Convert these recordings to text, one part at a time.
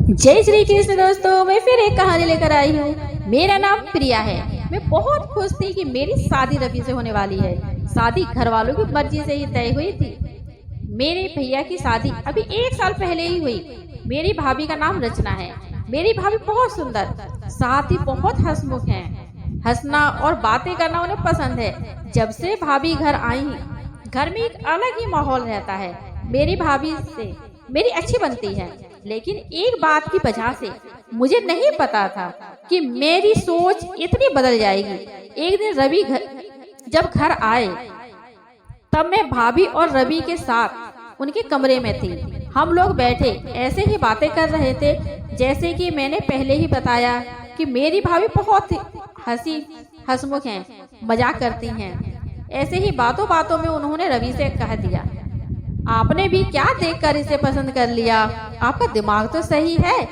जय श्री कृष्ण दोस्तों, मैं फिर एक कहानी लेकर आई हूँ। मेरा नाम प्रिया है। मैं बहुत खुश थी कि मेरी शादी रवि से होने वाली है। शादी घर वालों की मर्जी से ही तय हुई थी। मेरे भैया की शादी अभी 1 साल पहले ही हुई। मेरी भाभी का नाम रचना है। मेरी भाभी बहुत सुंदर, साथ ही बहुत हंसमुख है। हंसना और बातें करना उन्हें पसंद है। जब से भाभी घर आई, घर में एक अलग ही माहौल रहता है। मेरी भाभी से मेरी अच्छी बनती है, लेकिन एक बात की वजह से मुझे नहीं पता था कि मेरी सोच इतनी बदल जाएगी। एक दिन रवि जब घर आए, तब मैं भाभी और रवि के साथ उनके कमरे में थी। हम लोग बैठे ऐसे ही बातें कर रहे थे। जैसे कि मैंने पहले ही बताया कि मेरी भाभी बहुत हंसमुख हैं, मजाक करती हैं। ऐसे ही बातों बातों में उन्होंने रवि से कह दिया, आपने भी क्या देखकर इसे पसंद कर लिया? आपका दिमाग तो सही है,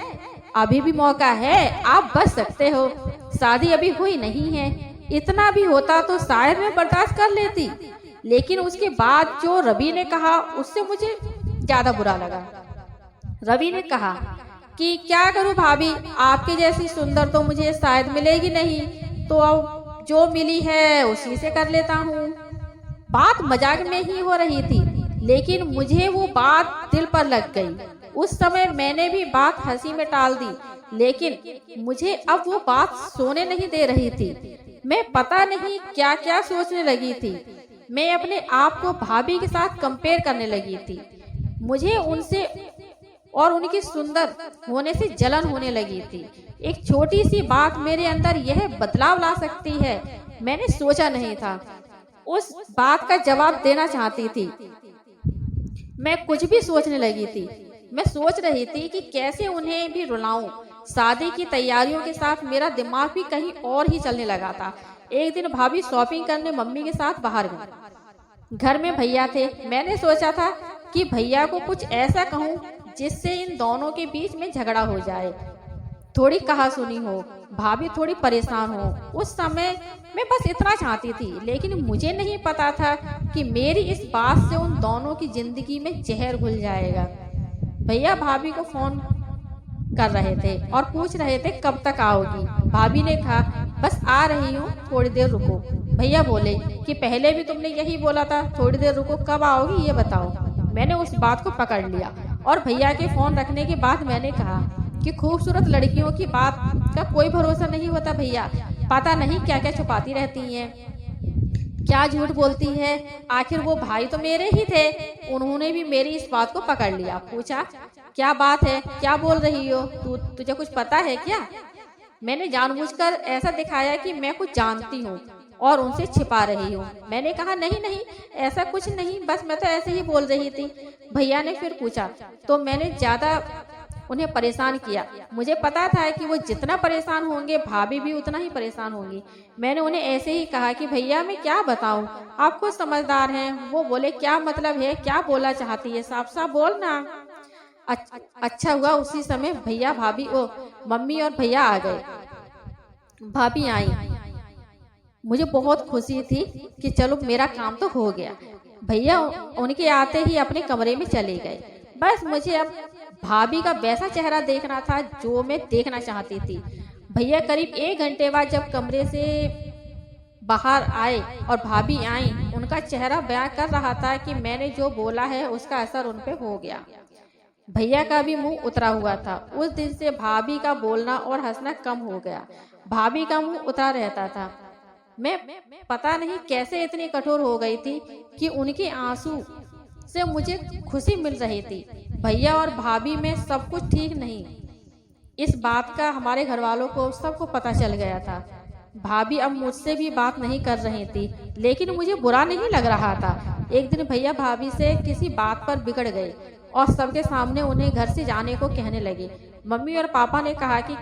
अभी भी मौका है, आप बच सकते हो। शादी अभी हुई नहीं है। इतना भी होता तो शायद मैं बर्दाश्त कर लेती, लेकिन उसके बाद जो रवि ने कहा उससे मुझे ज्यादा बुरा लगा। रवि ने कहा कि क्या करूं भाभी, आपके जैसी सुंदर तो मुझे शायद मिलेगी नहीं, तो अब जो मिली है उसी से कर लेता हूँ। बात मजाक में ही हो रही थी, लेकिन मुझे वो बात दिल पर लग गई। उस समय मैंने भी बात हंसी में टाल दी, लेकिन मुझे अब वो बात सोने नहीं दे रही थी। मैं पता नहीं क्या क्या सोचने लगी थी। मैं अपने आप को भाभी के साथ कंपेयर करने लगी थी। मुझे उनसे और उनकी सुंदर होने से जलन होने लगी थी। एक छोटी सी बात मेरे अंदर यह बदलाव ला सकती है, मैंने सोचा नहीं था। उस बात का जवाब देना चाहती थी। मैं कुछ भी सोचने लगी थी। मैं सोच रही थी कि कैसे उन्हें भी रुलाऊं। शादी की तैयारियों के साथ मेरा दिमाग भी कहीं और ही चलने लगा था। एक दिन भाभी शॉपिंग करने मम्मी के साथ बाहर गई। घर में भैया थे। मैंने सोचा था कि भैया को कुछ ऐसा कहूं जिससे इन दोनों के बीच में झगड़ा हो जाए, थोड़ी कहासुनी हो, भाभी थोड़ी परेशान हो। उस समय मैं बस इतना चाहती थी, लेकिन मुझे नहीं पता था कि मेरी इस बात से उन दोनों की जिंदगी में जहर घुल जाएगा। भैया भाभी को फोन कर रहे थे और पूछ रहे थे कब तक आओगी। भाभी ने कहा बस आ रही हूँ, थोड़ी देर रुको। भैया बोले कि पहले भी तुमने यही बोला था, थोड़ी देर रुको, कब आओगी ये बताओ। मैंने उस बात को पकड़ लिया और भैया के फोन रखने के बाद मैंने कहा कि खूबसूरत लड़कियों की बात का कोई भरोसा नहीं होता भैया, पता नहीं क्या क्या छुपाती रहती हैं, क्या झूठ बोलती है। आखिर वो भाई तो मेरे ही थे। उन्होंने भी मेरी इस बात को पकड़ लिया। पूछा क्या बात है, क्या बोल रही हो, तुझे कुछ पता है क्या? मैंने जानबूझकर ऐसा दिखाया कि मैं कुछ जानती हूँ और उनसे छिपा रही हूँ। मैंने कहा नहीं नहीं, ऐसा कुछ नहीं, बस मैं तो ऐसे ही बोल रही थी। भैया ने फिर पूछा तो मैंने ज्यादा उन्हें परेशान किया। मुझे पता था कि वो जितना परेशान होंगे भाभी भी उतना ही परेशान होंगी। मैंने उन्हें ऐसे ही कहा कि भैया मैं क्या बताऊं, आप खुद समझदार हैं। वो बोले क्या मतलब है, क्या बोलना चाहती है, साफ साफ बोलना। अच्छा हुआ उसी समय भैया भाभी मम्मी और भैया आ गए। भाभी आई, मुझे बहुत खुशी थी कि चलो मेरा काम तो हो गया। भैया उनके आते ही अपने कमरे में चले गए। बस मुझे अब भाभी का वैसा चेहरा देखना था जो मैं देखना चाहती थी। भैया करीब 1 घंटे बाद जब कमरे से बाहर आए और भाभी आई, उनका चेहरा बयां कर रहा था कि मैंने जो बोला है उसका असर उन पे हो गया। भैया का भी मुंह उतरा हुआ था। उस दिन से भाभी का बोलना और हंसना कम हो गया। भाभी का मुंह उतरा रहता था। मैं पता नहीं कैसे इतनी कठोर हो गई थी कि उनके आंसू से मुझे खुशी मिल रही थी। भैया और भाभी में सब कुछ ठीक नहीं, इस बात का हमारे घर वालों को सबको पता चल गया था। भाभी अब मुझसे भी बात नहीं कर रही थी, लेकिन मुझे बुरा नहीं लग रहा था। एक दिन भैया भाभी से किसी बात पर बिगड़ गए और सबके सामने उन्हें घर से जाने को कहने लगे। मम्मी और पापा ने कहा कि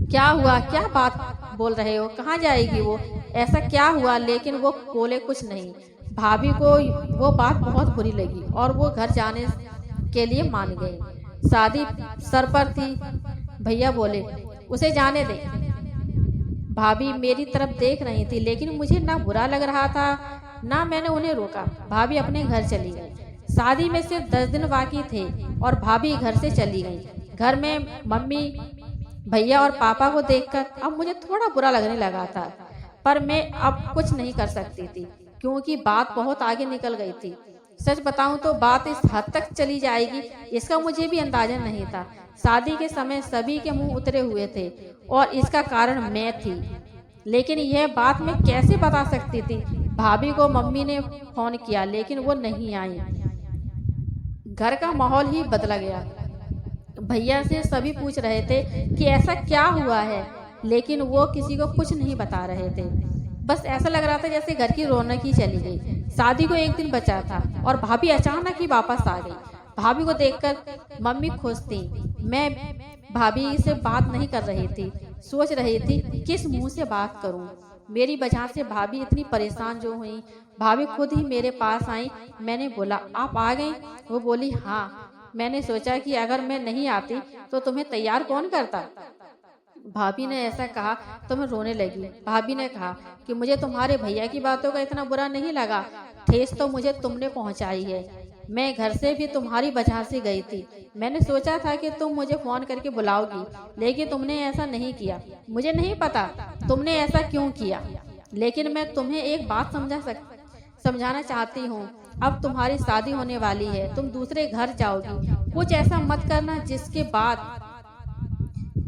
क्या हुआ, क्या बात बोल रहे हो, कहाँ जाएगी वो, ऐसा क्या हुआ? लेकिन वो बोले कुछ नहीं। भाभी को वो बात बहुत बुरी लगी और वो घर जाने के लिए मान गई। शादी सर पर थी। भैया बोले उसे जाने दे। भाभी मेरी तरफ देख रही थी, लेकिन मुझे ना बुरा लग रहा था ना मैंने उन्हें रोका। भाभी अपने घर चली गई। शादी में सिर्फ 10 दिन बाकी थे और भाभी घर से चली गई। घर में मम्मी, भैया और पापा को देखकर अब मुझे थोड़ा बुरा लगने लगा था, पर मैं अब कुछ नहीं कर सकती थी क्योंकि बात बहुत आगे निकल गई थी। सच बताऊं तो बात इस हद तक चली जाएगी इसका मुझे भी अंदाजा नहीं था। शादी के समय सभी के मुंह उतरे हुए थे और इसका कारण मैं थी, लेकिन यह बात मैं कैसे बता सकती थी। भाभी को मम्मी ने फोन किया लेकिन वो नहीं आई। घर का माहौल ही बदला गया। भैया से सभी पूछ रहे थे कि ऐसा क्या हुआ है, लेकिन वो किसी को कुछ नहीं बता रहे थे। बस ऐसा लग रहा था जैसे घर की रौनक ही चली गई। शादी को एक दिन बचा था और भाभी अचानक ही वापस आ गई। भाभी को देखकर मम्मी खुश थी। मैं भाभी से बात नहीं कर रही थी, सोच रही थी किस मुंह से बात करूं। मेरी वजह से भाभी इतनी परेशान जो हुई। भाभी खुद ही मेरे पास आई। मैंने बोला, आप आ गई? वो बोली, हाँ। मैंने सोचा कि अगर मैं नहीं आती तो तुम्हें तैयार कौन करता। भाभी ने ऐसा कहा तो मैं रोने लगी। भाभी ने कहा कि मुझे तुम्हारे भैया की बातों का इतना बुरा नहीं लगा, ठेस तो मुझे तुमने पहुंचाई है। मैं घर से भी तुम्हारी वजह से गई थी। मैंने सोचा था कि तुम मुझे फोन करके बुलाओगी, लेकिन तुमने ऐसा नहीं किया। मुझे नहीं पता तुमने ऐसा क्यों किया, लेकिन मैं तुम्हें एक बात समझाना चाहती हूँ। अब तुम्हारी शादी होने वाली है, तुम दूसरे घर जाओगी। कुछ ऐसा मत करना जिसके बाद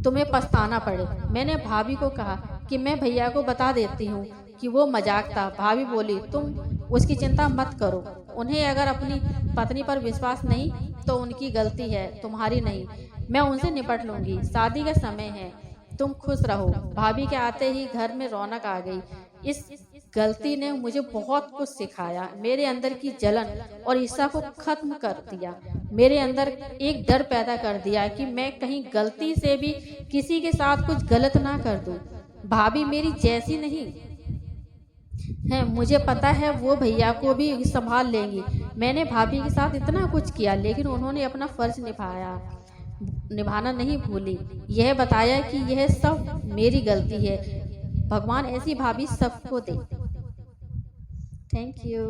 तुम्हें पछताना पड़े। मैंने भाभी को कहा कि मैं भैया को बता देती हूँ कि वो मजाक था। भाभी बोली, तुम उसकी चिंता मत करो। उन्हें अगर अपनी पत्नी पर विश्वास नहीं तो उनकी गलती है, तुम्हारी नहीं। मैं उनसे निपट लूंगी। शादी का समय है, तुम खुश रहो। भाभी के आते ही घर में रौनक आ गई। इस गलती ने मुझे बहुत कुछ सिखाया। मेरे अंदर की जलन और ईर्ष्या को खत्म कर दिया। मेरे अंदर एक डर पैदा कर दिया कि मैं कहीं गलती से भी किसी के साथ कुछ गलत ना कर दूं। भाभी मेरी जैसी नहीं है, मुझे पता है वो भैया को भी संभाल लेंगी। मैंने भाभी के साथ इतना कुछ किया, लेकिन उन्होंने अपना फर्ज निभाना नहीं भूली। यह बताया कि यह सब मेरी गलती है। भगवान ऐसी भाभी सबको दे। Thank you.